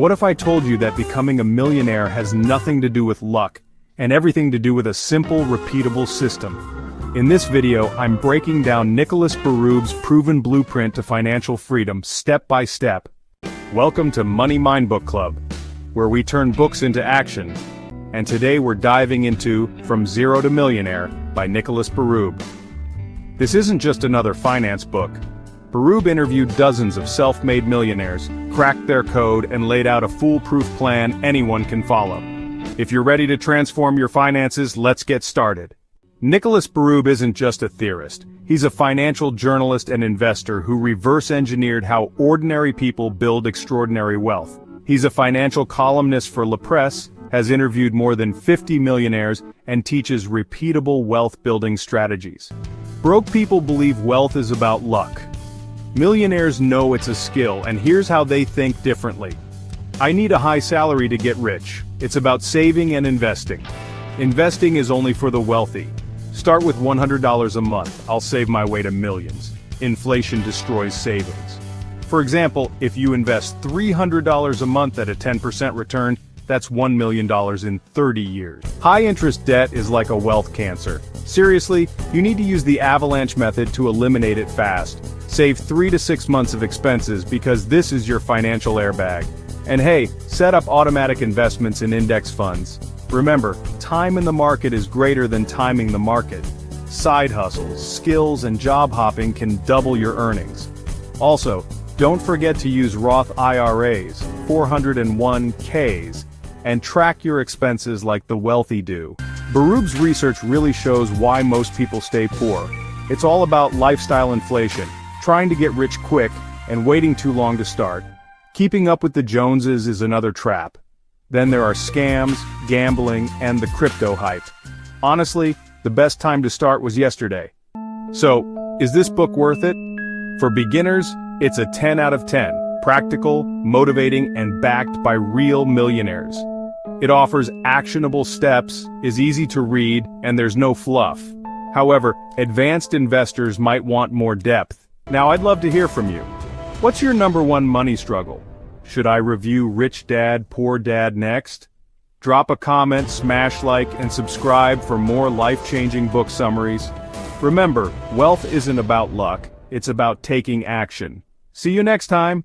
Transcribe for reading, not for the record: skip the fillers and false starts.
What if I told you that becoming a millionaire has nothing to do with luck, and everything to do with a simple, repeatable system? In this video, I'm breaking down Nicolas Bérube's proven blueprint to financial freedom step by step. Welcome to Money Mind Book Club, where we turn books into action. And today we're diving into From Zero to Millionaire by Nicolas Bérubé. This isn't just another finance book. Bérubé interviewed dozens of self-made millionaires, cracked their code, and laid out a foolproof plan anyone can follow. If you're ready to transform your finances, let's get started. Nicolas Bérubé isn't just a theorist. He's a financial journalist and investor who reverse-engineered how ordinary people build extraordinary wealth. He's a financial columnist for La Presse, has interviewed more than 50 millionaires, and teaches repeatable wealth-building strategies. Broke people believe wealth is about luck. Millionaires know it's a skill, and here's how they think differently. I need a high salary to get rich. It's about saving and investing. Investing is only for the wealthy. Start with $100 a month. I'll save my way to millions. Inflation destroys savings. For example, if you invest $300 a month at a 10% return, that's $1 million in 30 years. High-interest debt is like a wealth cancer. Seriously, you need to use the avalanche method to eliminate it fast. Save 3 to 6 months of expenses because this is your financial airbag. And hey, set up automatic investments in index funds. Remember, time in the market is greater than timing the market. Side hustles, skills, and job hopping can double your earnings. Also, don't forget to use Roth IRAs, 401ks, and track your expenses like the wealthy do. Bérube's research really shows why most people stay poor. It's all about lifestyle inflation, trying to get rich quick, and waiting too long to start. Keeping up with the Joneses is another trap. Then there are scams, gambling, and the crypto hype. Honestly, the best time to start was yesterday. So, is this book worth it? For beginners, it's a 10 out of 10. Practical, motivating, and backed by real millionaires. It offers actionable steps, is easy to read, and there's no fluff. However, advanced investors might want more depth. Now I'd love to hear from you. What's your #1 money struggle? Should I review Rich Dad, Poor Dad next? Drop a comment, smash like, and subscribe for more life-changing book summaries. Remember, wealth isn't about luck, it's about taking action. See you next time.